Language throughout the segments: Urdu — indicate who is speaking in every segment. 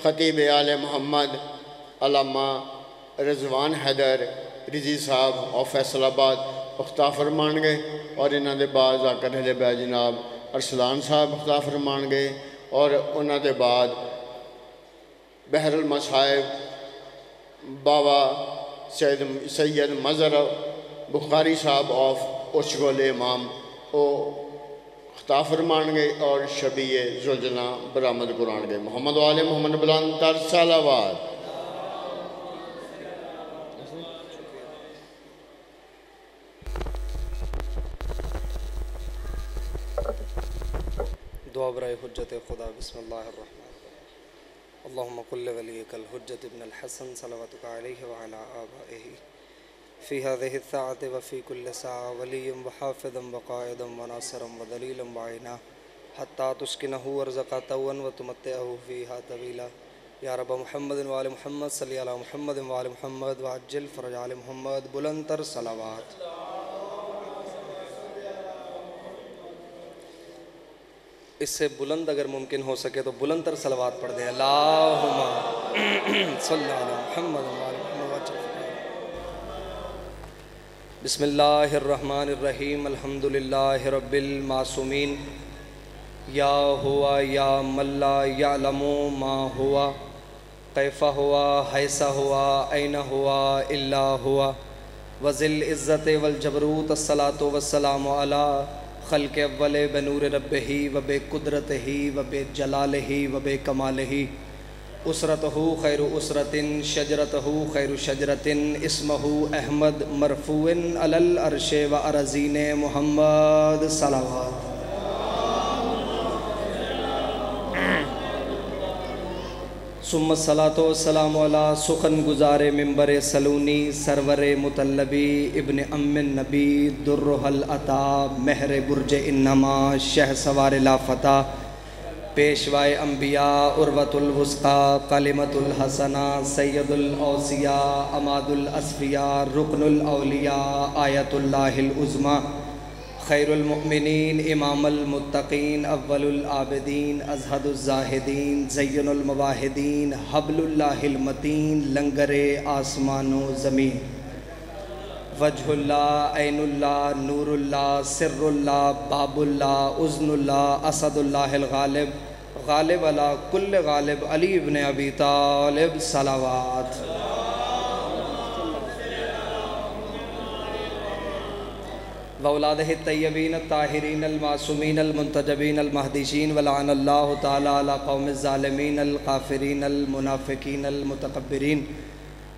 Speaker 1: خطیب آل محمد علامہ رضوان حیدر رضی صاحب اور فیصل آباد اختتام فرمان گے، اور انہوں دے بعد ذاکر اہل بیت جناب ارسلان صاحب اختتام فرمان گے، اور انہوں دے بعد بحر المصائب بابا سید مظہر بخاری صاحب آف اچگول امام او خطاب فرمان گے، اور شبیہ زلجلہ برآمد قرآن گے۔ محمد و آل محمد بلند تر صلوات۔
Speaker 2: دعا برائے حجت خدا۔ بسم اللہ الرحمن اللہم قل ولیک الحجت ابن الحسن صلواتک علیہ وعلا آبائہ فی هذه الساعة وفی کل ساعة ولیا وحافظا وقائدا وناصرا ودلیلا وعینا حتی تسکنہ ورزقا وتمتعہ فیہا طویلا۔ یا رب محمد وآل محمد صلی علی محمد وآل محمد وعجل فرج آل محمد بلند تر صلوات۔ اس سے بلند اگر ممکن ہو سکے تو بلند تر صلوات پڑھ دیں۔ اللہم صلی علی محمد وآل محمد۔ بسم اللہ الرحمن الرحیم الحمدللہ رب المعصومین یا ہوا یا من لا یعلم ما ہوا کیف ہوا حیث ہوا این ہوا الا ہوا وذل عزت والجبروت الصلاة والسلام علی خلق اول بنور ربہ و بے قدرتہ و بے جلالہ و بے کمالہ اسرتہ خیر اسرت شجرتہ خیر شجرت اسمہ احمد مرفوع علی العرش و ارضین محمد صلوات۔ ثم الصلاة والسلام علی سخن گزار منبر سلونی سرور مطلبی ابن ام النبی درہ العطا مہر برج انما شہ سوار لا فتح پیشوائے انبیاء عروۃ الوثقی کلمۃ الحسنہ سید الاوصیاء عماد الاصفیاء رکن الاولیاء آیت اللہ العظمیٰ خیر المؤمنین امام المتقین اول العابدین ازہد الزاہدین زین المواحدین حبل اللہ المتین لنگر آسمان و زمین وجہ اللہ عین اللہ نور اللہ سر اللہ باب اللہ اذن اللہ اسد اللہ الغالب غالب علی کل غالب علی ابن ابی طالب صلوات۔ وأولادہ الطیبین الطاہرین المعصومین المنتجبین المہدیین ولعن اللہ تعالی علی قوم الظالمین القافرین المنافقین المتکبرین۔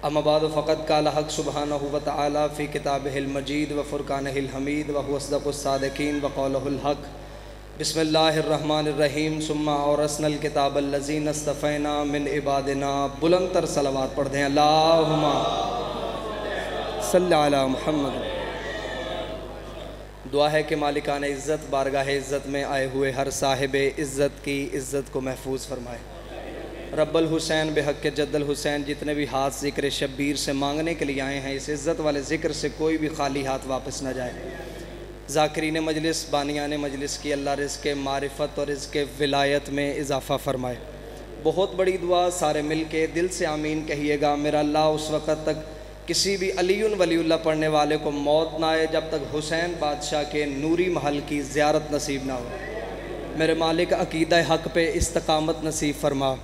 Speaker 2: اما بعد فقد قال حق سبحانہ وتعالی فی کتابہ المجید وفرقانہ الحمید وهو اصدق الصادقین وقولہ الحق۔ بسم اللہ الرحمن الرحیم ثم اورثنا الکتاب الذین اصطفینا من عبادنا بلند تر صلوات پڑھ دیں۔ اللہم صلی علی محمد۔ دعا ہے کہ مالکان عزت بارگاہ عزت میں آئے ہوئے ہر صاحب عزت کی عزت کو محفوظ فرمائے۔ رب الحسین بحق جد الحسین جتنے بھی ہاتھ ذکر شبیر سے مانگنے کے لیے آئے ہیں اس عزت والے ذکر سے کوئی بھی خالی ہاتھ واپس نہ جائے۔ ذاکرین مجلس بانیان مجلس کی اللہ رزق معرفت اور رزق ولایت میں اضافہ فرمائے۔ بہت بڑی دعا، سارے مل کے دل سے آمین کہیے گا۔ میرا اللہ اس وقت تک کسی بھی علی ولی اللہ پڑھنے والے کو موت نہ آئے جب تک حسین بادشاہ کے نوری محل کی زیارت نصیب نہ ہو۔ میرے مالک عقیدہ حق پہ استقامت نصیب فرما،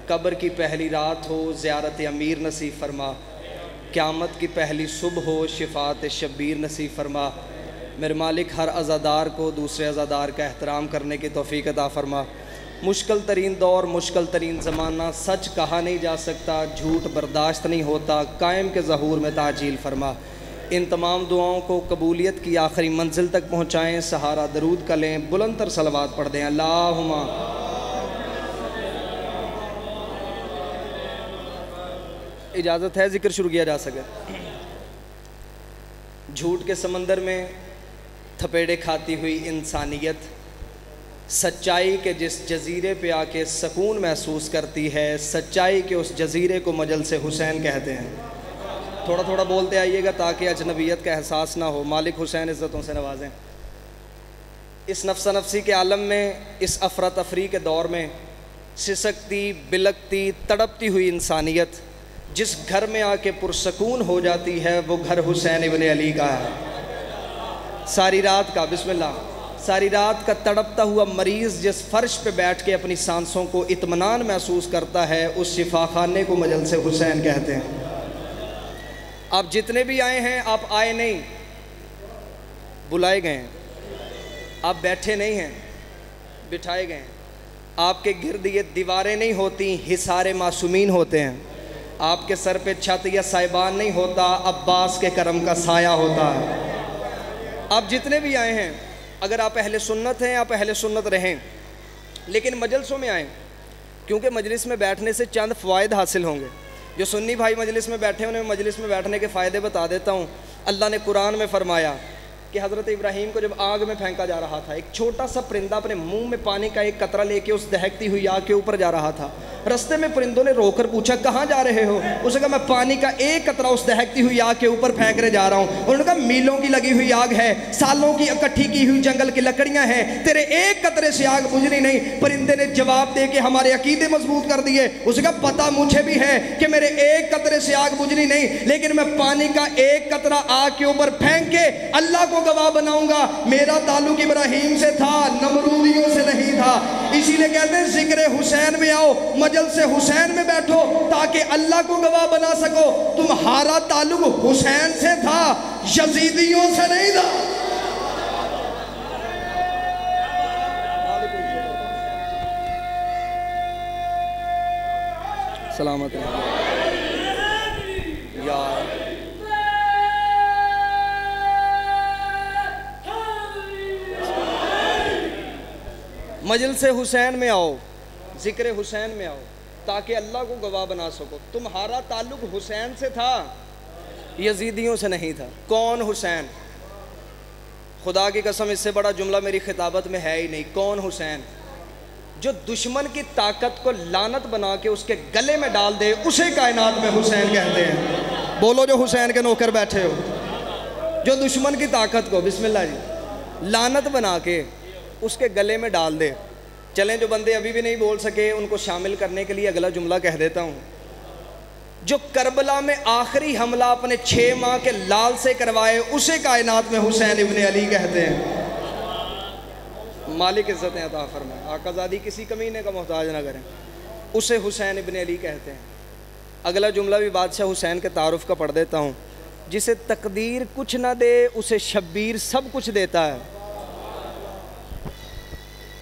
Speaker 2: قبر کی پہلی رات ہو زیارت امیر نصیب فرما، قیامت کی پہلی صبح ہو شفاعت شبیر نصیب فرما۔ میرے مالک ہر عزادار کو دوسرے عزادار کا احترام کرنے کی توفیق عطا فرما۔ مشکل ترین دور، مشکل ترین زمانہ، سچ کہا نہیں جا سکتا، جھوٹ برداشت نہیں ہوتا، قائم کے ظہور میں تعجیل فرما۔ ان تمام دعاؤں کو قبولیت کی آخری منزل تک پہنچائیں۔ سہارا درود کا لیں، بلند تر صلوات پڑھ دیں۔ اللہم اجازت ہے ذکر شروع کیا جا سکے۔ جھوٹ کے سمندر میں تھپیڑے کھاتی ہوئی انسانیت سچائی کے جس جزیرے پہ آ کے سکون محسوس کرتی ہے، سچائی کے اس جزیرے کو مجلس حسین کہتے ہیں۔ تھوڑا تھوڑا بولتے آئیے گا تاکہ اجنبیت کا احساس نہ ہو۔ مالک حسین عزتوں سے نوازیں۔ اس نفسا نفسی کے عالم میں، اس افراتفری کے دور میں سسکتی بلکتی تڑپتی ہوئی انسانیت جس گھر میں آ کے پرسکون ہو جاتی ہے وہ گھر حسین ابن علی کا ہے۔ ساری رات کا بسم اللہ، ساری رات کا تڑپتا ہوا مریض جس فرش پہ بیٹھ کے اپنی سانسوں کو اطمینان محسوس کرتا ہے اس شفا خانے کو مجلس حسین کہتے ہیں۔ آپ جتنے بھی آئے ہیں آپ آئے نہیں، بلائے گئے ہیں۔ آپ بیٹھے نہیں ہیں، بٹھائے گئے ہیں۔ آپ کے گرد یہ دیواریں نہیں ہوتی، حصار معصومین ہوتے ہیں۔ آپ کے سر پہ چھت یا سائبان نہیں ہوتا، عباس کے کرم کا سایہ ہوتا ہے۔ آپ جتنے بھی آئے ہیں، اگر آپ اہل سنت ہیں آپ اہل سنت رہیں، لیکن مجلسوں میں آئیں، کیونکہ مجلس میں بیٹھنے سے چند فوائد حاصل ہوں گے۔ جو سنی بھائی مجلس میں بیٹھے انہیں مجلس میں بیٹھنے کے فائدے بتا دیتا ہوں۔ اللہ نے قرآن میں فرمایا کہ حضرت ابراہیم کو جب آگ میں پھینکا جا رہا تھا، ایک چھوٹا سا پرندہ اپنے منہ میں پانی کا ایک قطرہ لے کے اس دہکتی ہوئی آگ کے اوپر جا رہا تھا۔ رستے میں پرندوں نے رو کر پوچھا کہاں جا رہے ہو؟ اس نے کہا میں پانی کا ایک قطرہ اس دہکتی ہوئی آگ کے اوپر پھینکنے جا رہا ہوں۔ انہوں نے کہا میلوں کی لگی ہوئی آگ ہے، سالوں کی اکٹھی کی ہوئی جنگل کی لکڑیاں ہیں، تیرے ایک قطرے سے آگ بجھنی نہیں۔ پرندے نے جواب دے کے ہمارے عقیدے مضبوط کر دیے۔ اس نے کہا پتہ مجھے بھی ہے کہ میرے ایک قطرے سے آگ بجھنی نہیں، لیکن میں پانی کا ایک قطرہ آگ کے اوپر پھینک کے اللہ کو گواہ بناؤں گا میرا تعلق ابراہیم سے تھا، نمرودیوں سے نہیں تھا۔ اسی لیے کہتے ہیں ذکر حسین میں آؤ، مجلس حسین میں بیٹھو تاکہ اللہ کو گواہ بنا سکو تمہارا تعلق حسین سے تھا، یزیدیوں سے نہیں تھا۔ سلامت یار مجلس حسین میں آؤ، ذکر حسین میں آؤ تاکہ اللہ کو گواہ بنا سکو تمہارا تعلق حسین سے تھا، یزیدیوں سے نہیں تھا۔ کون حسین؟ خدا کی قسم اس سے بڑا جملہ میری خطابت میں ہے ہی نہیں۔ کون حسین؟ جو دشمن کی طاقت کو لعنت بنا کے اس کے گلے میں ڈال دے اسے کائنات میں حسین کہتے ہیں۔ بولو جو حسین کے نوکر بیٹھے ہو، جو دشمن کی طاقت کو بسم اللہ جی لعنت بنا کے اس کے گلے میں ڈال دے۔ چلیں جو بندے ابھی بھی نہیں بول سکے ان کو شامل کرنے کے لیے اگلا جملہ کہہ دیتا ہوں۔ جو کربلا میں آخری حملہ اپنے 6 ماہ کے لال سے کروائے اسے کائنات میں حسین ابن علی کہتے ہیں۔ مالک عزتیں عطا فرمائے، آقا زادی کسی کمینے کا محتاج نہ کریں، اسے حسین ابن علی کہتے ہیں۔ اگلا جملہ بھی بادشاہ حسین کے تعارف کا پڑھ دیتا ہوں۔ جسے تقدیر کچھ نہ دے اسے شبیر سب کچھ دیتا ہے۔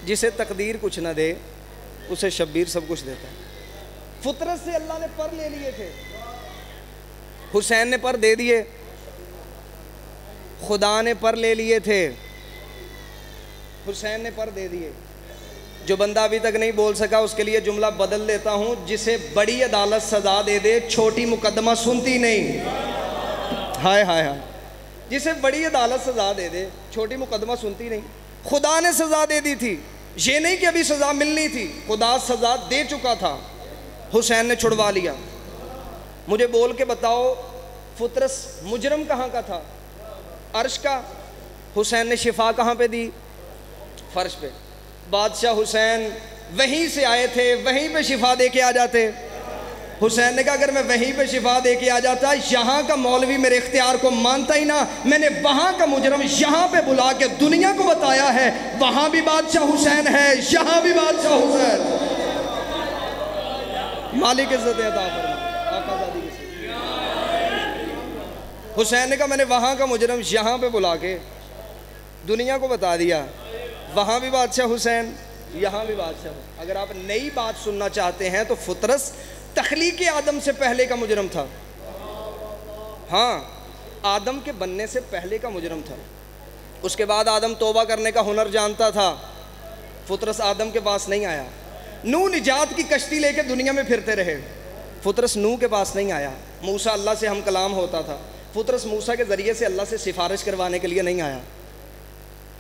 Speaker 2: جسے تقدیر کچھ نہ دے اسے شبیر سب کچھ دیتا ہے۔ فطرت سے اللہ نے پر لے لیے تھے، حسین نے پر دے دیے، خدا نے پر لے لیے تھے، حسین نے پر دے دیے۔ جو بندہ ابھی تک نہیں بول سکا اس کے لیے جملہ بدل دیتا ہوں۔ جسے بڑی عدالت سزا دے دے چھوٹی مقدمہ سنتی نہیں۔ ہائے ہائے ہائے، جسے بڑی عدالت سزا دے دے چھوٹی مقدمہ سنتی نہیں۔ خدا نے سزا دے دی تھی، یہ نہیں کہ ابھی سزا ملنی تھی، خدا سزا دے چکا تھا، حسین نے چھڑوا لیا۔ مجھے بول کے بتاؤ فطرس مجرم کہاں کا تھا؟ عرش کا۔ حسین نے شفا کہاں پہ دی؟ فرش پہ۔ بادشاہ حسین وہیں سے آئے تھے، وہیں پہ شفا دے کے آ جاتے۔ حسین نے کہا اگر میں وہیں پہ شفا دے کے آ جاتا، یہاں کا مولوی میرے اختیار کو مانتا ہی نہ، میں نے وہاں کا مجرم یہاں پہ بلا کے دنیا کو بتایا ہے وہاں بھی بادشاہ حسین ہے، یہاں بھی بادشاہ حسین۔ مالک عزت عطا فرمائے، آقا زادی کی حسین نے کہا میں نے وہاں کا مجرم یہاں پہ بلا کے دنیا کو بتا دیا وہاں بھی بادشاہ حسین، یہاں بھی بادشاہ حسین۔ اگر آپ نئی بات سننا چاہتے ہیں تو فطرس تخلیق آدم سے پہلے کا مجرم تھا۔ ہاں، آدم کے بننے سے پہلے کا مجرم تھا۔ اس کے بعد آدم توبہ کرنے کا ہنر جانتا تھا، فطرس آدم کے پاس نہیں آیا۔ نوح نجات کی کشتی لے کے دنیا میں پھرتے رہے، فطرس نوح کے پاس نہیں آیا۔ موسیٰ اللہ سے ہم کلام ہوتا تھا، فطرس موسیٰ کے ذریعے سے اللہ سے سفارش کروانے کے لیے نہیں آیا۔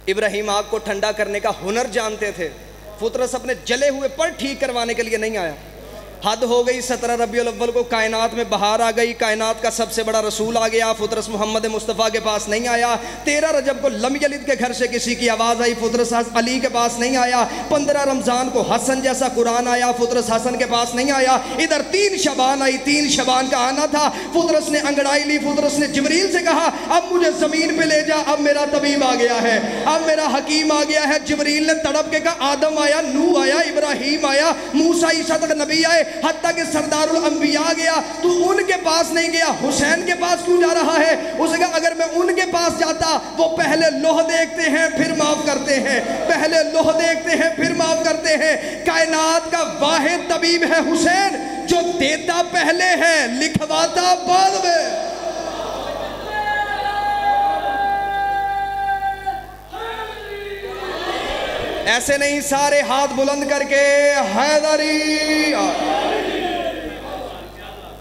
Speaker 2: ابراہیم آگ کو ٹھنڈا کرنے کا ہنر جانتے تھے، فطرس اپنے جلے ہوئے پر ٹھیک کروانے کے لیے نہیں آیا۔ حد ہو گئی 17 ربیع الاول کو کائنات میں بہار آ گئی, کائنات کا سب سے بڑا رسول آ گیا, فطرس محمد مصطفیٰ کے پاس نہیں آیا. 13 رجب کو لم یلد کے گھر سے کسی کی آواز آئی, فطرس علی کے پاس نہیں آیا. 15 رمضان کو حسن جیسا قرآن آیا, فطرس حسن کے پاس نہیں آیا. ادھر 3 شعبان آئی, 3 شعبان کا آنا تھا, فطرس نے انگڑائی لی, فطرس نے جبریل سے کہا اب مجھے زمین پہ لے جا, اب میرا طبیب آ گیا ہے, اب میرا حکیم آ گیا ہے. جبریل نے تڑپ کے کہا آدم آیا, نوح آیا, ابراہیم آیا, موسیٰ عیسیٰ تک نبی آئے, حتیٰ کہ سردار الانبیاء گیا, تو ان کے پاس نہیں گیا, حسین کے پاس کیوں جا رہا ہے؟ اس نے کہا اگر میں ان کے پاس جاتا, وہ پہلے لوح دیکھتے ہیں پھر معاف کرتے ہیں, پہلے لوح دیکھتے ہیں پھر معاف کرتے ہیں. کائنات کا واحد طبیب ہے حسین, جو دیتا پہلے ہے لکھواتا بعد میں. ایسے نہیں, سارے ہاتھ بلند کر کے حیدری.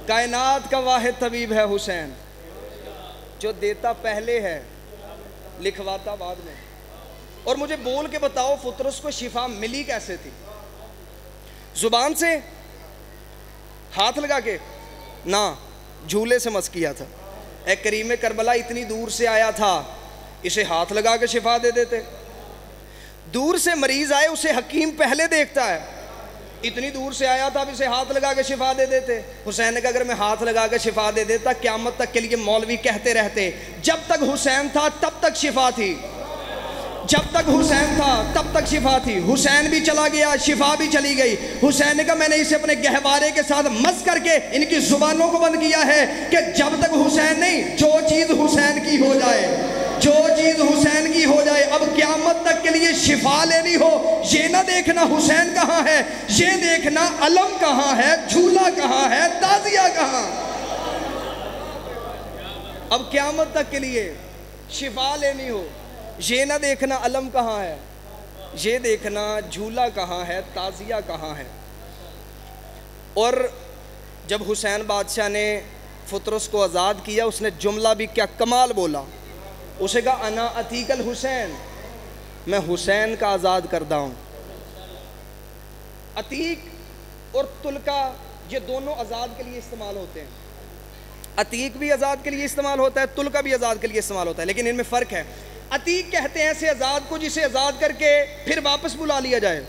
Speaker 2: کائنات کا واحد طبیب ہے حسین, جو دیتا پہلے ہے لکھواتا بعد میں. اور مجھے بول کے بتاؤ فطرس کو شفا ملی کیسے تھی؟ زبان سے, ہاتھ لگا کے نہ, جھولے سے مس کیا تھا. اے کریم کربلا اتنی دور سے آیا تھا, اسے ہاتھ لگا کے شفا دے دیتے. دور سے مریض آئے اسے حکیم پہلے دیکھتا ہے, اتنی دور سے آیا تھا, اب اسے ہاتھ لگا کے شفا دے دیتے. حسین نے کہا اگر میں ہاتھ لگا کے شفا دے دیتا, قیامت تک کے لیے مولوی کہتے رہتے جب تک حسین تھا تب تک شفا تھی, جب تک حسین تھا تب تک شفا تھی. حسین بھی چلا گیا, شفا بھی چلی گئی. حسین نے کہا میں نے اسے اپنے گہوارے کے ساتھ مس کر کے ان کی زبانوں کو بند کیا ہے کہ جب تک حسین نہیں, جو چیز حسین کی ہو جائے, جو چیز حسین کی ہو جائے. اب قیامت تک کے لیے شفا لینی ہو, یہ نہ دیکھنا حسین کہاں ہے, یہ دیکھنا علم کہاں ہے, جھولا کہاں ہے, تازیہ کہاں. اب قیامت تک کے لیے شفا لینی ہو, یہ نہ دیکھنا علم کہاں ہے, یہ دیکھنا جھولا کہاں ہے, تازیہ کہاں ہے. اور جب حسین بادشاہ نے فطرس کو آزاد کیا, اس نے جملہ بھی کیا کمال بولا. اسے کہا انا عتیق الحسین, میں حسین کا آزاد کردہ ہوں. عتیق اور تلکا یہ دونوں آزاد کے لیے استعمال ہوتے ہیں. عتیق بھی آزاد کے لیے استعمال ہوتا ہے, تلکا بھی آزاد کے لیے استعمال ہوتا ہے, لیکن ان میں فرق ہے. عتیق کہتے ہیں ایسے آزاد کو جسے آزاد کر کے پھر واپس بلا لیا جائے.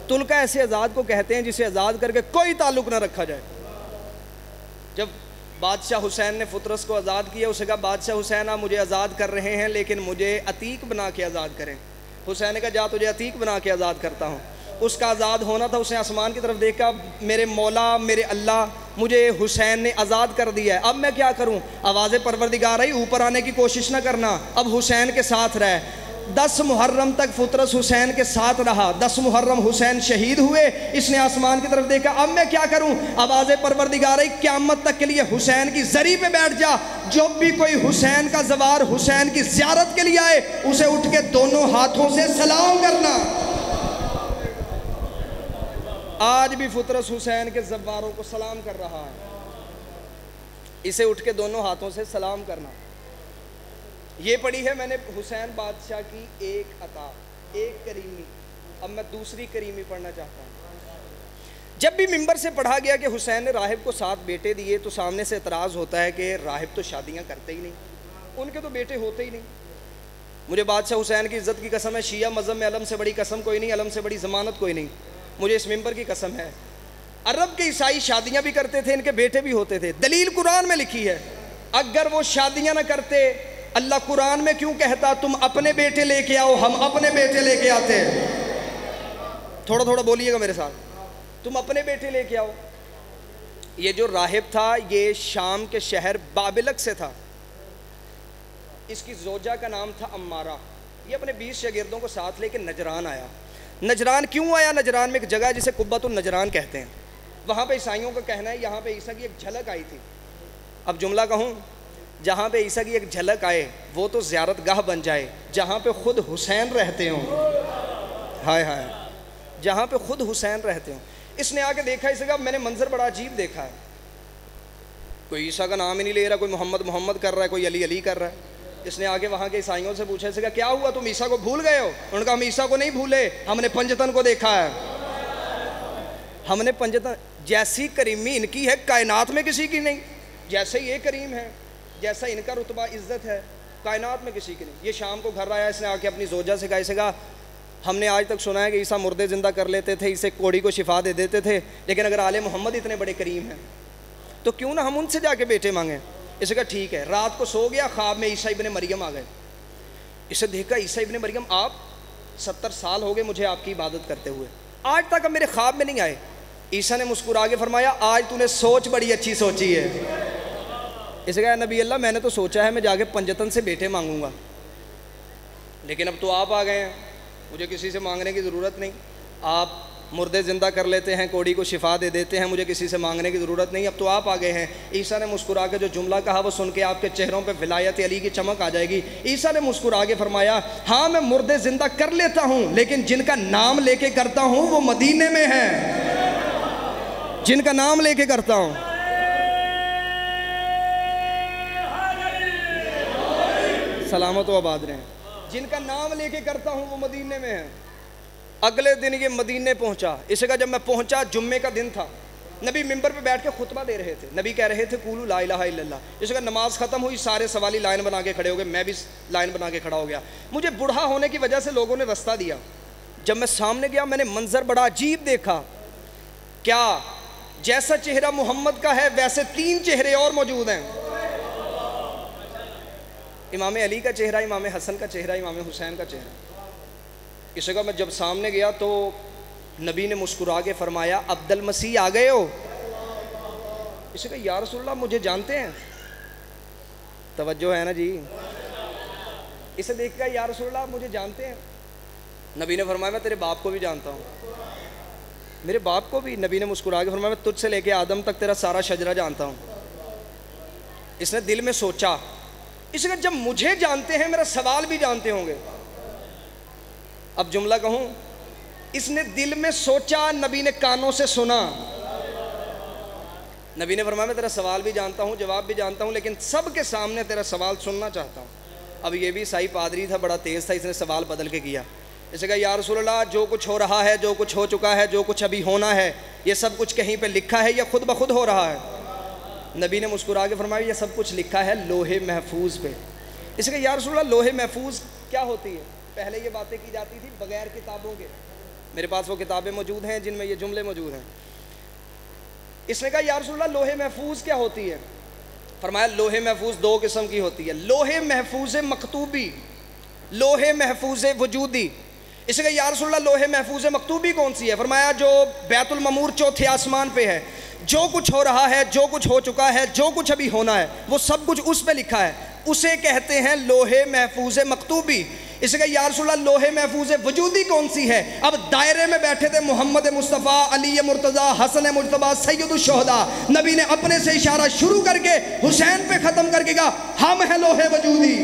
Speaker 2: تلکا ایسے آزاد کو کہتے ہیں جسے آزاد کر کے کوئی تعلق نہ رکھا جائے. جب بادشاہ حسین نے فطرس کو آزاد کیا, اسے کہا بادشاہ حسین آپ مجھے آزاد کر رہے ہیں لیکن مجھے عتیق بنا کے آزاد کریں. حسین نے کہا جا تجھے عتیق بنا کے آزاد کرتا ہوں. اس کا آزاد ہونا تھا, اس نے آسمان کی طرف دیکھا, میرے مولا میرے اللہ مجھے حسین نے آزاد کر دیا ہے, اب میں کیا کروں؟ آواز پروردگار آئی, اوپر آنے کی کوشش نہ کرنا, اب حسین کے ساتھ رہ. 10 محرم تک فطرس حسین کے ساتھ رہا. 10 محرم حسین شہید ہوئے. اس نے آسمان کی طرف دیکھا, اب میں کیا کروں؟ آواز پروردگار آئی, قیامت تک کے لیے حسین کی زری پہ بیٹھ جا. جب بھی کوئی حسین کا زوار حسین کی زیارت کے لیے آئے, اسے اٹھ کے دونوں ہاتھوں سے سلام کرنا. آج بھی فطرس حسین کے زواروں کو سلام کر رہا ہے, اسے اٹھ کے دونوں ہاتھوں سے سلام کرنا. یہ پڑھی ہے میں نے حسین بادشاہ کی ایک عطا, ایک کریمی. اب میں دوسری کریمی پڑھنا چاہتا ہوں. جب بھی منبر سے پڑھا گیا کہ حسین نے راہب کو 7 بیٹے دیے, تو سامنے سے اعتراض ہوتا ہے کہ راہب تو شادیاں کرتے ہی نہیں, ان کے تو بیٹے ہوتے ہی نہیں. مجھے بادشاہ حسین کی عزت کی قسم ہے, شیعہ مذہب میں علم سے بڑی قسم کوئی نہیں, علم سے بڑی ضمانت کوئی نہیں. مجھے اس منبر کی قسم ہے, عرب کے عیسائی شادیاں بھی کرتے تھے, ان کے بیٹے بھی ہوتے تھے. دلیل قرآن میں لکھی ہے. اگر وہ شادیاں نہ کرتے, اللہ قرآن میں کیوں کہتا تم اپنے بیٹے لے کے آؤ, ہم اپنے بیٹے لے کے آتے. تھوڑا تھوڑا بولیے گا میرے ساتھ, تم اپنے بیٹے لے کے آؤ. یہ جو راہب تھا یہ شام کے شہر بابلک سے تھا. اس کی زوجہ کا نام تھا امارہ. یہ اپنے 20 شاگردوں کو ساتھ لے کے نجران آیا. نجران کیوں آیا؟ نجران میں ایک جگہ جسے قبۃ النجران کہتے ہیں, وہاں پہ عیسائیوں کا کہنا ہے یہاں پہ عیسیٰ کی ایک جھلک آئی تھی. اب جملہ کہوں, جہاں پہ عیسیٰ کی ایک جھلک آئے وہ تو زیارت گاہ بن جائے, جہاں پہ خود حسین رہتے ہوں. ہائے ہائے, جہاں پہ خود حسین رہتے ہوں. اس نے آ کے دیکھا, اسے کہا میں نے منظر بڑا عجیب دیکھا ہے, کوئی عیسیٰ کا نام ہی نہیں لے رہا, کوئی محمد محمد کر رہا ہے, کوئی علی علی کر رہا ہے. اس نے آگے وہاں کے عیسائیوں سے پوچھا, اسے کہا کیا ہوا, تم عیسیٰ کو بھول گئے ہو؟ انہوں نے کہا ہم عیسیٰ کو نہیں بھولے, ہم نے پنجتن کو دیکھا ہے. ہم نے پنجتن جیسی کریمی ان کی ہے کائنات میں کسی کی نہیں، جیسے یہ کریم ہے جیسا ان کا رتبہ عزت ہے کائنات میں کسی کی نہیں۔ یہ شام کو گھر آیا، اس نے آ کے اپنی زوجہ سے کہا، اسے کہا ہم نے آج تک سنا ہے کہ عیسیٰ مردے زندہ کر لیتے تھے، اسے کوڑی کو شفا دے دیتے تھے، لیکن اگر آل محمد اتنے بڑے کریم ہیں تو کیوں نہ ہم ان سے جا کے بیٹے مانگیں۔ اسے کہا ٹھیک ہے۔ رات کو سو گیا، خواب میں عیسیٰ ابن مریم آ گئے۔ اسے دیکھا عیسیٰ ابن مریم آپ 70 سال ہو گئے مجھے آپ کی عبادت کرتے ہوئے، آج تک اب میرے خواب میں نہیں آئے۔ عیسیٰ نے مسکرا کے فرمایا آج تو نے سوچ بڑی اچھی سوچی ہے۔ اسے کہا نبی اللہ میں نے تو سوچا ہے میں جا کے پنجتن سے بیٹے مانگوں گا، لیکن اب تو آپ آ گئے ہیں، مجھے کسی سے مانگنے کی ضرورت نہیں۔ آپ مردے زندہ کر لیتے ہیں، کوڑی کو شفا دے دیتے ہیں، مجھے کسی سے مانگنے کی ضرورت نہیں، اب تو آپ آ گئے ہیں۔ عیسیٰ نے مسکرا کے جو جملہ کہا وہ سن کے آپ کے چہروں پہ ولایت علی کی چمک آ جائے گی۔ عیسیٰ نے مسکرا کے فرمایا ہاں میں مردے زندہ کر لیتا ہوں، لیکن جن کا نام لے کے کرتا ہوں وہ مدینے میں ہیں، جن کا نام لے کے کرتا ہوں۔ سلامت و آباد رہیں۔ جن کا نام لے کے کرتا ہوں وہ مدینے میں ہیں۔ اگلے دن یہ مدینے پہنچا۔ اسے کہا جب میں پہنچا جمعے کا دن تھا، نبی ممبر پہ بیٹھ کے خطبہ دے رہے تھے، نبی کہہ رہے تھے قولوا لا الہ الا اللہ۔ اسے کہا نماز ختم ہوئی، سارے سوالی لائن بنا کے کھڑے ہو گئے، میں بھی لائن بنا کے کھڑا ہو گیا۔ مجھے بوڑھا ہونے کی وجہ سے لوگوں نے رستہ دیا۔ جب میں سامنے گیا میں نے منظر بڑا عجیب دیکھا، کیا جیسا چہرہ محمد کا ہے ویسے 3 چہرے اور موجود ہیں، امام علی کا چہرہ، امام حسن کا چہرہ، امام حسین کا چہرہ۔ اس جگہ میں جب سامنے گیا تو نبی نے مسکرا کے فرمایا عبد المسیح آ گئے ہو؟ اسے کہا یا رسول اللہ مجھے جانتے ہیں؟ توجہ ہے نا جی؟ اسے دیکھ کر یا رسول اللہ مجھے جانتے ہیں؟ نبی نے فرمایا میں تیرے باپ کو بھی جانتا ہوں۔ میرے باپ کو بھی؟ نبی نے مسکرا کے فرمایا میں تجھ سے لے کے آدم تک تیرا سارا شجرہ جانتا ہوں۔ اس نے دل میں سوچا، اس نے جب مجھے جانتے ہیں میرا سوال بھی جانتے ہوں گے۔ اب جملہ کہوں، اس نے دل میں سوچا، نبی نے کانوں سے سنا۔ نبی نے فرمایا میں تیرا سوال بھی جانتا ہوں، جواب بھی جانتا ہوں، لیکن سب کے سامنے تیرا سوال سننا چاہتا ہوں۔ اب یہ بھی عیسائی پادری تھا، بڑا تیز تھا، اس نے سوال بدل کے کیا۔ اس نے کہا یا رسول اللہ جو کچھ ہو رہا ہے، جو کچھ ہو چکا ہے، جو کچھ ابھی ہونا ہے، یہ سب کچھ کہیں پہ لکھا ہے یا خود بخود ہو رہا ہے؟ نبی نے مسکرا کے فرمایا یہ سب کچھ لکھا ہے لوح محفوظ پہ۔ اس نے کہا یا رسول اللہ لوح محفوظ کیا ہوتی ہے؟ پہلے یہ باتیں کی جاتی تھی بغیر کتابوں کے، میرے پاس وہ کتابیں موجود ہیں جن میں یہ جملے موجود ہیں۔ اس نے کہا یا رسول اللہ لوح محفوظ کیا ہوتی ہے؟ فرمایا لوح محفوظ 2 قسم کی ہوتی ہے، لوح محفوظ مکتوبی، لوح محفوظ وجودی۔ اس نے کہا یا رسول اللہ لوح محفوظ مکتوبی کون سی ہے؟ فرمایا جو بیت المعمور 4تھے آسمان پہ ہے، جو کچھ ہو رہا ہے، جو کچھ ہو چکا ہے، جو کچھ ابھی ہونا ہے، وہ سب کچھ اس پہ لکھا ہے، اسے کہتے ہیں لوح محفوظ مکتوبی۔ اس نے کہا یا رسول اللہ لوح محفوظ وجودی کون سی ہے؟ اب دائرے میں بیٹھے تھے محمد مصطفیٰ، علی مرتضیٰ، حسن مجتبیٰ، سید الشہداء۔ نبی نے اپنے سے اشارہ شروع کر کے حسین پہ ختم کر کے کہا ہم ہیں لوح وجودی،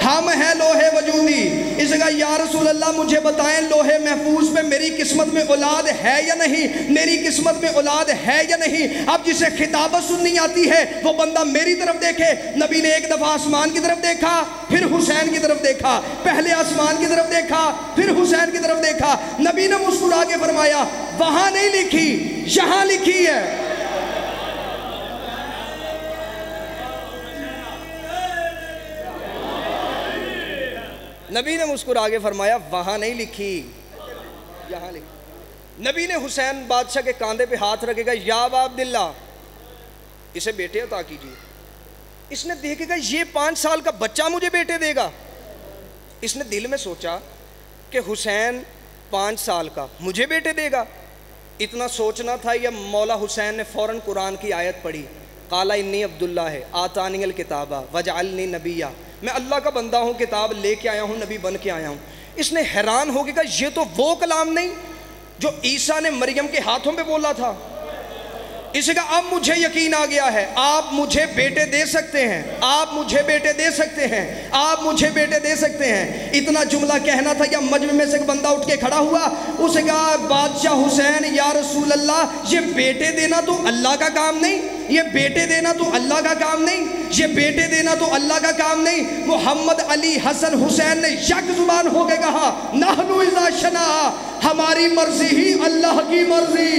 Speaker 2: ہم ہیں لوح وجودی۔ اس نے کہا یا رسول اللہ مجھے بتائیں لوح محفوظ پہ میری قسمت میں اولاد ہے یا نہیں، میری قسمت میں اولاد ہے یا نہیں؟ اب جسے خطابت سننی آتی ہے وہ بندہ میری طرف دیکھے۔ نبی نے ایک دفعہ آسمان کی طرف دیکھا، پھر حسین کی طرف دیکھا، پہلے آسمان کی طرف دیکھا پھر حسین کی طرف دیکھا۔ نبی نے مسکرا کے فرمایا وہاں نہیں لکھی، یہاں لکھی ہے۔ نبی نے مسکرا کے فرمایا وہاں نہیں لکھی، یہاں لکھی۔ نبی نے حسین بادشاہ کے کاندھے پہ ہاتھ رکھے گا یا ابا عبداللہ اسے بیٹے عطا کیجیے۔ اس نے دیکھے گا یہ 5 سال کا بچہ مجھے بیٹے دے گا۔ اس نے دل میں سوچا کہ حسین 5 سال کا مجھے بیٹے دے گا، اتنا سوچنا تھا یا مولا حسین نے فوراً قرآن کی آیت پڑھی قال انی عبداللہ آتانی الکتاب وجعلنی نبیہ، میں اللہ کا بندہ ہوں، کتاب لے کے آیا ہوں، نبی بن کے آیا ہوں۔ اس نے حیران ہو گیا یہ تو وہ کلام نہیں جو عیسیٰ نے مریم کے ہاتھوں پہ بولا تھا۔ اسی کا اب مجھے یقین آ گیا ہے، آپ مجھے بیٹے دے سکتے ہیں، آپ مجھے بیٹے دے سکتے ہیں، آپ مجھے بیٹے دے سکتے ہیں۔ اتنا جملہ کہنا تھا یا مجمع میں سے ایک بندہ اٹھ کے کھڑا ہوا، اسے کہا بادشاہ حسین یا رسول اللہ یہ بیٹے دینا تو اللہ کا کام نہیں، یہ بیٹے دینا تو اللہ کا کام نہیں، یہ بیٹے دینا تو اللہ کا کام نہیں۔ محمد علی حسن حسین نے یک زبان ہو کے کہا نحن اذا شنا، ہماری مرضی ہی اللہ کی مرضی۔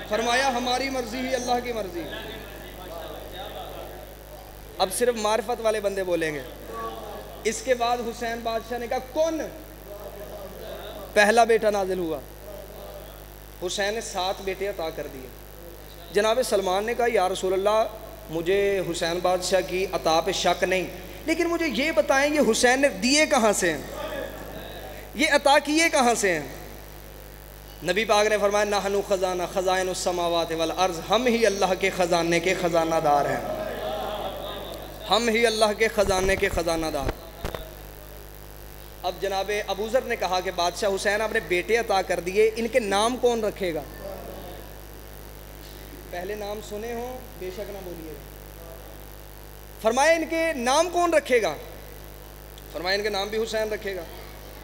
Speaker 2: فرمایا ہماری مرضی ہی اللہ کی مرضی۔ اب صرف معرفت والے بندے بولیں گے۔ اس کے بعد حسین بادشاہ نے کہا کون؟ پہلا بیٹا نازل ہوا۔ حسین نے 7 بیٹے عطا کر دیے۔ جناب سلمان نے کہا یا رسول اللہ مجھے حسین بادشاہ کی عطا پہ شک نہیں، لیکن مجھے یہ بتائیں یہ حسین نے دیے کہاں سے ہیں، یہ عطا کیے کہاں سے ہیں؟ نبی پاک نے فرمایا نحن خزانہ خزائن السماوات والارض، ہم ہی اللہ کے خزانے کے خزانہ دار ہیں، ہم ہی اللہ کے خزانے کے خزانہ دار۔ اب جناب ابو ذر نے کہا کہ بادشاہ حسین آپ نے بیٹے عطا کر دیے، ان کے نام کون رکھے گا؟ پہلے نام سنے ہوں بے شک نہ بولیے۔ فرمایا ان کے نام کون رکھے گا؟ فرمایا ان کے نام بھی حسین رکھے گا۔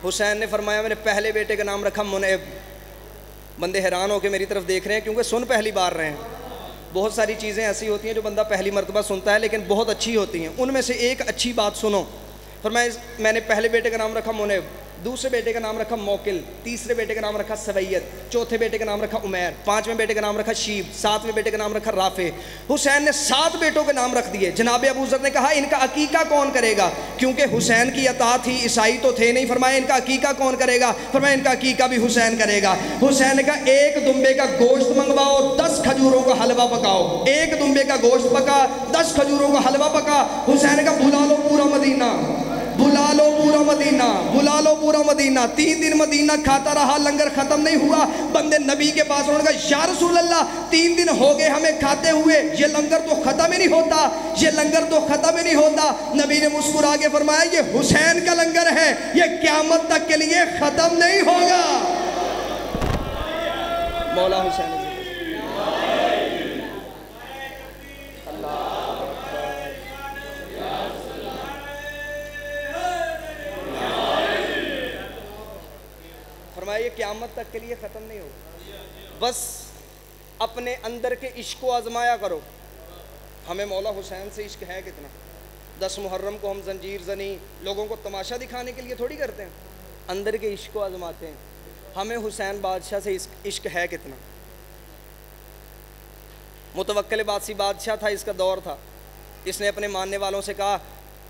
Speaker 2: حسین نے فرمایا میں نے پہلے بیٹے کا نام رکھا منعب۔ بندے حیران ہو کے میری طرف دیکھ رہے ہیں کیونکہ سن پہلی بار رہے ہیں۔ بہت ساری چیزیں ایسی ہوتی ہیں جو بندہ پہلی مرتبہ سنتا ہے لیکن بہت اچھی ہوتی ہیں، ان میں سے ایک اچھی بات سنو۔ فرمایا میں نے پہلے بیٹے کا نام رکھا منعب، دوسرے بیٹے کا نام رکھا موکل، تیسرے بیٹے کا نام رکھا سوید، چوتھے بیٹے کا نام رکھا عمیر، پانچویں بیٹے کا نام رکھا شیب، ساتویں بیٹے کا نام رکھا رافع۔ حسین نے 7 بیٹوں کے نام رکھ دیے۔ جناب ابو ذر نے کہا ان کا عقیقہ کون کرے گا؟ کیونکہ حسین کی عطا تھی، عیسائی تو تھے نہیں۔ فرمایا ان کا عقیقہ کون کرے گا؟ فرمایا ان کا عقیقہ بھی حسین کرے گا۔ حسین نے کہا ایک دمبے کا گوشت منگواؤ، 10 کھجوروں کا حلوہ پکاؤ۔ ایک دمبے کا گوشت پکا، 10 کھجوروں کا حلوہ پکا۔ حسین نے کہا بلا لو پورا مدینہ، بلا لو پورا مدینہ، بلا لو پورا مدینہ۔ 3 دن مدینہ کھاتا رہا، لنگر ختم نہیں ہوا۔ بندے نبی کے پاس انہوں نے کہا یا رسول اللہ 3 دن ہو گئے ہمیں کھاتے ہوئے، یہ لنگر تو ختم ہی نہیں ہوتا، یہ لنگر تو ختم ہی نہیں ہوتا۔ نبی نے مسکرا کے فرمایا یہ حسین کا لنگر ہے، یہ قیامت تک کے لیے ختم نہیں ہوگا۔ مولا حسین فرمایا یہ قیامت تک کے لیے ختم نہیں ہوگا۔ بس اپنے اندر کے عشق کو آزمایا کرو۔ ہمیں مولا حسین سے عشق ہے کتنا؟ 10 محرم کو ہم زنجیر زنی لوگوں کو تماشا دکھانے کے لیے تھوڑی کرتے ہیں، اندر کے عشق کو آزماتے ہیں۔ ہمیں حسین بادشاہ سے عشق ہے کتنا؟ متوکل باسی بادشاہ تھا، اس کا دور تھا۔ اس نے اپنے ماننے والوں سے کہا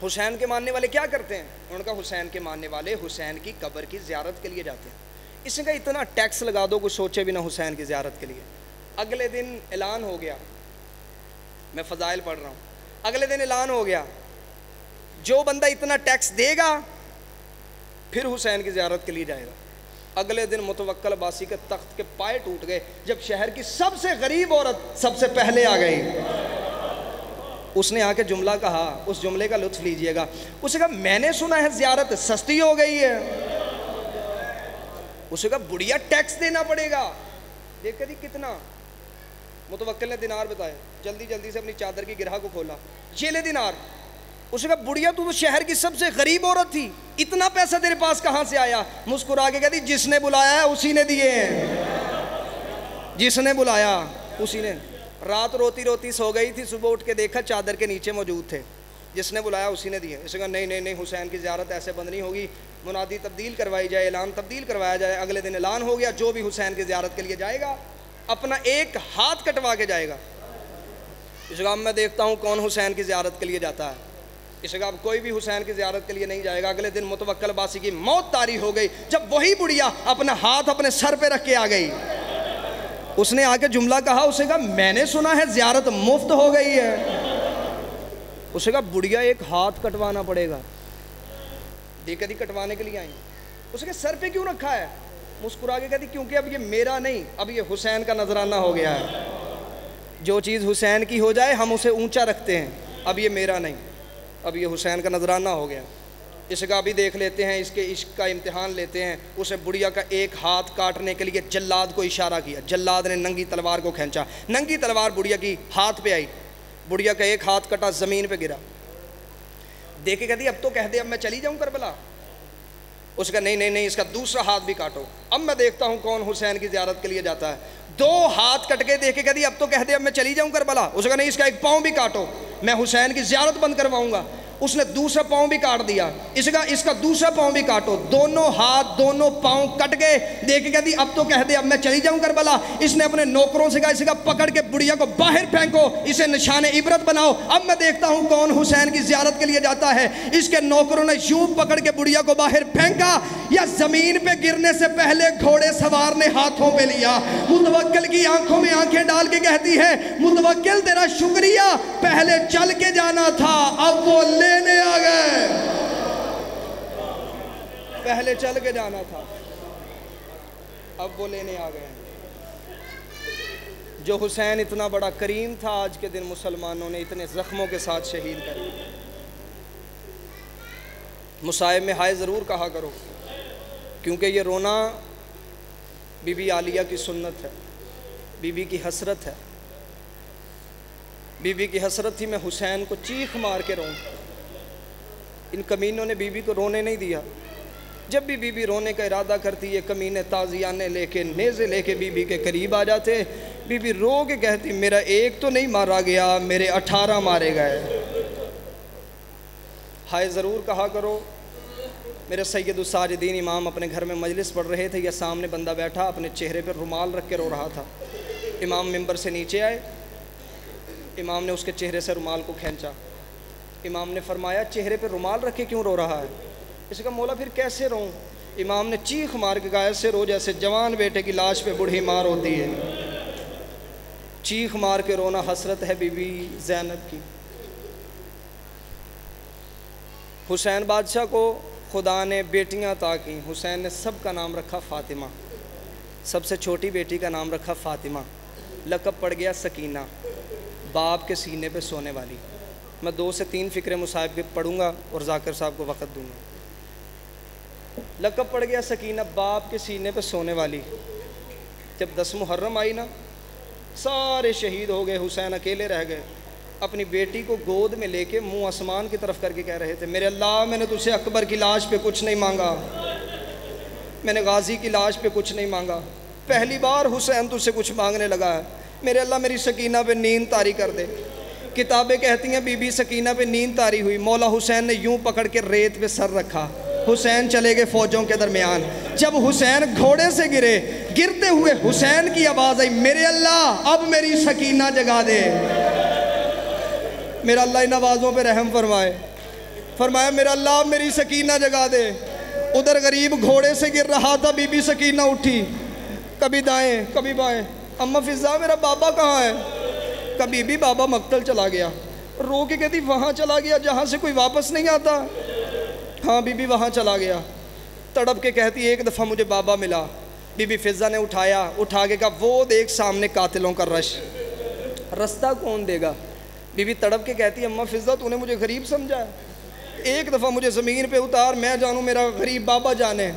Speaker 2: حسین کے ماننے والے کیا کرتے ہیں؟ انہوں نے کہا حسین کے ماننے والے حسین کی قبر کی زیارت کے لیے جاتے ہیں۔ اس نے کہا اتنا ٹیکس لگا دو کچھ سوچے بھی نہ حسین کی زیارت کے لیے۔ اگلے دن اعلان ہو گیا، میں فضائل پڑھ رہا ہوں، اگلے دن اعلان ہو گیا جو بندہ اتنا ٹیکس دے گا پھر حسین کی زیارت کے لیے جائے گا۔ اگلے دن متوکل عباسی کے تخت کے پائے ٹوٹ گئے جب شہر کی سب سے غریب عورت سب سے پہلے آ گئی۔ اس نے آ کے جملہ کہا، اس جملے کا لطف لیجئے گا۔ اس نے کہا میں نے سنا ہے زیارت سستی ہو گئی ہے۔ اس نے کہا بڑھیا ٹیکس دینا پڑے گا۔ دیکھ دی کتنا؟ متوکل نے دینار بتایا، جلدی جلدی سے اپنی چادر کی گرہ کو کھولا، یہ لے دینار۔ اس نے کہا بڑھیا تو شہر کی سب سے غریب عورت تھی، اتنا پیسہ تیرے پاس کہاں سے آیا؟ مسکرا کے کہتی جس نے بلایا ہے اسی نے دیے ہیں، جس نے بلایا اسی نے۔ رات روتی روتی سو گئی تھی، صبح اٹھ کے دیکھا چادر کے نیچے موجود تھے، جس نے بلایا اسی نے دیے۔ اس نے کہا نہیں نہیں نہیں، حسین کی زیارت ایسے بند نہیں ہوگی، منادی تبدیل کروائی جائے، اعلان تبدیل کروایا جائے۔ اگلے دن اعلان ہو گیا جو بھی حسین کی زیارت کے لیے جائے گا اپنا ایک ہاتھ کٹوا کے جائے گا۔ اس جگہ میں دیکھتا ہوں کون حسین کی زیارت کے لیے جاتا ہے۔ اس جگہ اب کوئی بھی حسین کی زیارت کے لیے نہیں جائے گا۔ اگلے دن متوکل عباسی کی موت طاری ہو گئی جب وہی بڑھیا اپنا ہاتھ اپنے سر پہ رکھ کے آ گئی۔ اس نے آ کے جملہ کہا، اس نے کہا میں نے سنا ہے زیارت مفت ہو گئی ہے۔ اس نے کہا بڑھیا ایک ہاتھ کٹوانا پڑے گا۔ دیکھ دی کٹوانے کے لیے آئیں۔ اس نے سر پہ کیوں رکھا ہے؟ مسکرا کے کہتی کیونکہ اب یہ میرا نہیں، اب یہ حسین کا نذرانہ ہو گیا ہے۔ جو چیز حسین کی ہو جائے ہم اسے اونچا رکھتے ہیں، اب یہ میرا نہیں، اب یہ حسین کا نذرانہ ہو گیا۔ اس کا بھی دیکھ لیتے ہیں، اس کے عشق کا امتحان لیتے ہیں۔ اسے بڑھیا کا ایک ہاتھ کاٹنے کے لیے جلاد کو اشارہ کیا، جلاد نے ننگی تلوار کو کھینچا، ننگی تلوار بڑھیا کی ہاتھ پہ آئی، بڑھیا کا ایک ہاتھ کٹا، زمین پہ گرا۔ دیکھے کہتی اب تو کہہ دے اب میں چلی جاؤں کربلا۔ اس کا نہیں نہیں نہیں اس کا دوسرا ہاتھ بھی کاٹو. اب میں دیکھتا ہوں کون حسین کی زیارت کے لیے جاتا ہے. 2 ہاتھ کٹ کے دیکھ کے کہہ دی اب تو کہہ دے اب میں چلی جاؤں کربلا. اس کا نہیں اس کا ایک پاؤں بھی کاٹو, میں حسین کی زیارت بند کرواؤں گا. اس نے دوسرا پاؤں بھی کاٹ دیا. اس کا دوسرا پاؤں بھی کاٹو. دونوں ہاتھ دونوں پاؤں کٹ گئے. دیکھ کے کہہ دی اب تو کہہ دے اب میں چلی جاؤں کربلا. اس نے اپنے نوکروں سے کہا اسے کہا پکڑ کے بڑھیا کو باہر پھینکو, اسے نشان عبرت بناؤ. اب میں دیکھتا ہوں کون حسین کی زیارت کے لیے جاتا ہے. اس کے نوکروں نے یوں پکڑ کے بڑھیا کو باہر پھینکا, یا زمین پہ گرنے سے پہلے گھوڑے سوار نے ہاتھوں پہ لیا. متوکل کی آنکھوں میں آنکھیں ڈال کے کہتی ہے متوکل تیرا شکریہ, پہلے چل کے جانا تھا اب وہ لینے آ گئے. پہلے چل کے جانا تھا اب وہ لینے آ گئے. جو حسین اتنا بڑا کریم تھا آج کے دن مسلمانوں نے اتنے زخموں کے ساتھ شہید کر دیا. مصائب میں ہائے ضرور کہا کرو, کیونکہ یہ رونا بی بی عالیہ کی سنت ہے, بی بی کی حسرت ہے. بی بی کی حسرت تھی میں حسین کو چیخ مار کے روں. ان کمینوں نے بی بی کو رونے نہیں دیا. جب بھی بی بی رونے کا ارادہ کرتی یہ کمینے تازیانے لے کے نیزے لے کے بی بی کے قریب آ جاتے. بی بی رو کے کہتی میرا ایک تو نہیں مارا گیا, میرے 18 مارے گئے. ہائے ضرور کہا کرو. میرے سید الساجدین امام اپنے گھر میں مجلس پڑھ رہے تھے, یا سامنے بندہ بیٹھا اپنے چہرے پر رومال رکھ کے رو رہا تھا. امام ممبر سے نیچے آئے, امام نے اس کے چہرے سے رومال کو کھینچا. امام نے فرمایا چہرے پہ رومال رکھ کے کیوں رو رہا ہے؟ اس کا مولا پھر کیسے روں؟ امام نے چیخ مار کے کہا ایسے رو جیسے جوان بیٹے کی لاش پہ بوڑھی ماں روتی ہے. چیخ مار کے رونا حسرت ہے بی بی زینب کی. حسین بادشاہ کو خدا نے بیٹیاں عطا کی. حسین نے سب کا نام رکھا فاطمہ, سب سے چھوٹی بیٹی کا نام رکھا فاطمہ. لقب پڑ گیا سکینہ, باپ کے سینے پہ سونے والی. میں 2 سے 3 فقرے مصاحب کے پڑھوں گا اور ذاکر صاحب کو وقت دوں گا. لقب پڑ گیا سکینہ, باپ کے سینے پہ سونے والی. جب 10 محرم آئی نا, سارے شہید ہو گئے, حسین اکیلے رہ گئے. اپنی بیٹی کو گود میں لے کے منہ آسمان کی طرف کر کے کہہ رہے تھے میرے اللہ میں نے تجھ سے اکبر کی لاش پہ کچھ نہیں مانگا, میں نے غازی کی لاش پہ کچھ نہیں مانگا, پہلی بار حسین تجھ سے کچھ مانگنے لگا ہے. میرے اللہ میری سکینہ پہ نیند طاری کر دے. کتابیں کہتی ہیں بی بی سکینہ پہ نیند طاری ہوئی. مولا حسین نے یوں پکڑ کے ریت پہ سر رکھا. حسین چلے گئے فوجوں کے درمیان. جب حسین گھوڑے سے گرے, گرتے ہوئے حسین کی آواز آئی میرے اللہ اب میری سکینہ جگا دے. میرا اللہ ان آوازوں پہ رحم فرمائے. فرمایا میرا اللہ اب میری سکینہ جگا دے. ادھر غریب گھوڑے سے گر رہا تھا, بی بی سکینہ اٹھی, کبھی دائیں کبھی بائیں. اماں فضا میرا بابا کہاں ہے؟ کبھی بھی بابا مقتل چلا گیا. رو کے کہتی وہاں چلا گیا جہاں سے کوئی واپس نہیں آتا؟ ہاں بی بی وہاں چلا گیا. تڑپ کے کہتی ایک دفعہ مجھے بابا ملا. بی بی فضا نے اٹھا کے کہا وہ دیکھ سامنے قاتلوں کا رش, رستہ کون دے گا؟ بی بی تڑپ کے کہتی اماں فضا تو نے مجھے غریب سمجھا ہے, ایک دفعہ مجھے زمین پہ اتار, میں جانوں میرا غریب بابا جانے.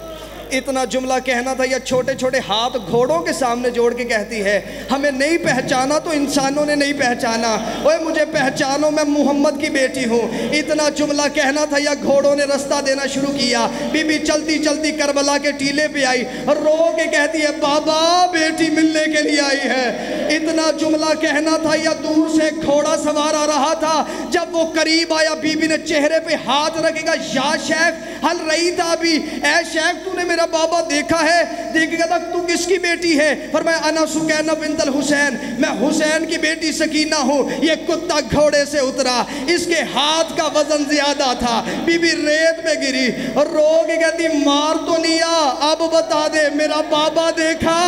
Speaker 2: اتنا جملہ کہنا تھا یا چھوٹے چھوٹے ہاتھ گھوڑوں کے سامنے جوڑ کے کہتی ہے ہمیں نہیں پہچانا تو انسانوں نے نہیں پہچانا, اوے مجھے پہچانو میں محمد کی بیٹی ہوں. اتنا جملہ کہنا تھا یا گھوڑوں نے رستہ دینا شروع کیا. بی بی چلتی چلتی کربلا کے ٹیلے پہ آئی, رو کے کہتی ہے بابا بیٹی ملنے کے لیے آئی ہے. اتنا جملہ کہنا تھا یا دور سے گھوڑا سوار آ رہا تھا. جب وہ قریب آیا بی بی نے چہرے پہ ہاتھ رکھے گا یا شیخ حل رہی تھا ابھی, اے شیخ تو نے میرا بابا دیکھا ہے؟ دیکھے گا تو کس کی بیٹی ہے؟ فرمایا انا سکینہ بنت الحسین, میں حسین کی بیٹی سکینہ ہوں. یہ کتا گھوڑے سے اترا, اس کے ہاتھ کا وزن زیادہ تھا. بی بی ریت میں گری اور رو کے کہتی مار تو لیا, اب بتا دے میرا بابا دیکھا؟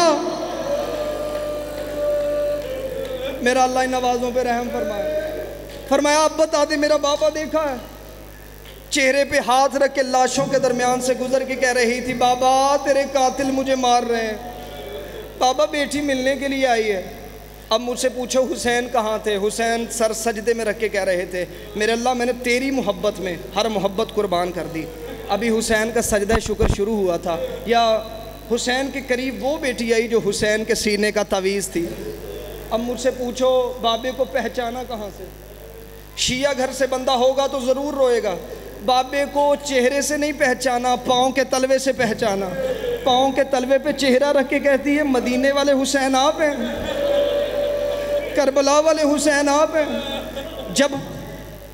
Speaker 2: میرا اللہ ان آوازوں پہ رحم فرمایا. فرمایا اب بتا دے میرا بابا دیکھا ہے؟ چہرے پہ ہاتھ رکھ کے لاشوں کے درمیان سے گزر کے کہہ رہی تھی بابا تیرے قاتل مجھے مار رہے ہیں. بابا بیٹی ملنے کے لیے آئی ہے. اب مجھ سے پوچھو حسین کہاں تھے؟ حسین سر سجدے میں رکھ کے کہہ رہے تھے میرے اللہ میں نے تیری محبت میں ہر محبت قربان کر دی. ابھی حسین کا سجدہ شکر شروع ہوا تھا, یا حسین کے قریب وہ بیٹی آئی جو حسین کے سینے کا تعویذ تھی. اب مجھ سے پوچھو بابے کو پہچانا کہاں سے؟ شیعہ گھر سے بندہ ہوگا تو ضرور روئے گا, بابے کو چہرے سے نہیں پہچانا، پاؤں کے تلوے سے پہچانا۔ پاؤں کے تلوے پہ چہرہ رکھ کے کہتی ہے مدینے والے حسین آپ ہیں، کربلا والے حسین آپ ہیں۔ جب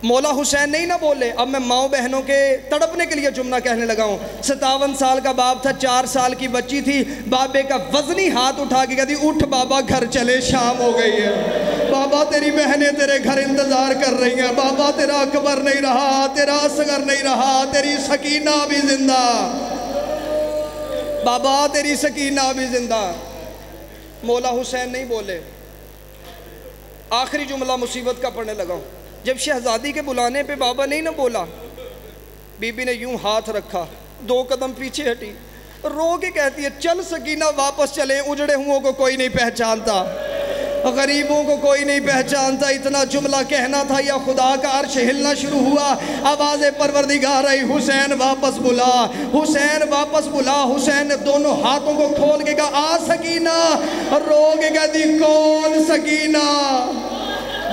Speaker 2: مولا حسین نہیں نہ بولے، اب میں ماؤں بہنوں کے تڑپنے کے لیے جملہ کہنے لگا ہوں۔ 57 سال کا باپ تھا، 4 سال کی بچی تھی، بابے کا وزنی ہاتھ اٹھا کے کہتی اٹھ بابا گھر چلے، شام ہو گئی ہے، بابا تیری بہنیں تیرے گھر انتظار کر رہی ہیں، بابا تیرا اکبر نہیں رہا، تیرا اصغر نہیں رہا، تیری سکینہ بھی زندہ، بابا تیری سکینہ بھی زندہ۔ مولا حسین نہیں بولے۔ آخری جملہ مصیبت کا پڑھنے لگا ہوں۔ جب شہزادی کے بلانے پہ بابا نہیں نہ بولا، بی بی نے یوں ہاتھ رکھا، 2 قدم پیچھے ہٹی، رو کے کہتی ہے چل سکینہ واپس چلیں، اجڑے ہوں کو کوئی نہیں پہچانتا، غریبوں کو کوئی نہیں پہچانتا۔ اتنا جملہ کہنا تھا یا خدا کا عرش ہلنا شروع ہوا، آواز پروردگار آئی حسین واپس بلا، حسین واپس بلا۔ حسین نے دونوں ہاتھوں کو کھول کے کہا آ سکینہ، رو کے کہتی کون سکینہ؟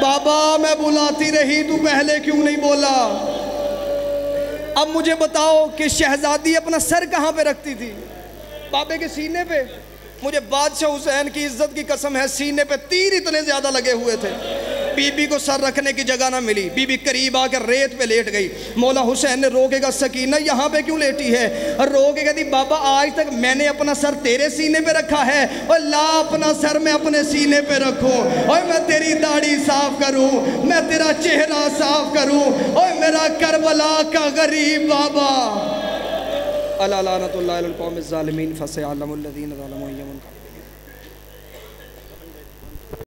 Speaker 2: بابا میں بلاتی رہی، تو پہلے کیوں نہیں بولا؟ اب مجھے بتاؤ کہ شہزادی اپنا سر کہاں پہ رکھتی تھی؟ بابے کے سینے پہ۔ مجھے بادشاہ حسین کی عزت کی قسم ہے، سینے پہ تیر اتنے زیادہ لگے ہوئے تھے، بی بی کو سر رکھنے کی جگہ نہ ملی، بی بی قریب آ کر ریت پہ لیٹ گئی۔ مولا حسین نے رو کے کہا سکینہ یہاں پہ کیوں لیٹی ہے؟ اور رو کے کہتی بابا آج تک میں نے اپنا سر تیرے سینے پہ رکھا ہے، اور لا اپنا سر میں اپنے سینے پہ رکھوں، اور میں تیری داڑھی صاف کروں، میں تیرا چہرہ صاف کروں، اور میرا کربلا کا غریب بابا۔ الا لعنت اللہ علی القوم الظالمین فسيعلم الذین ظلموا أيهم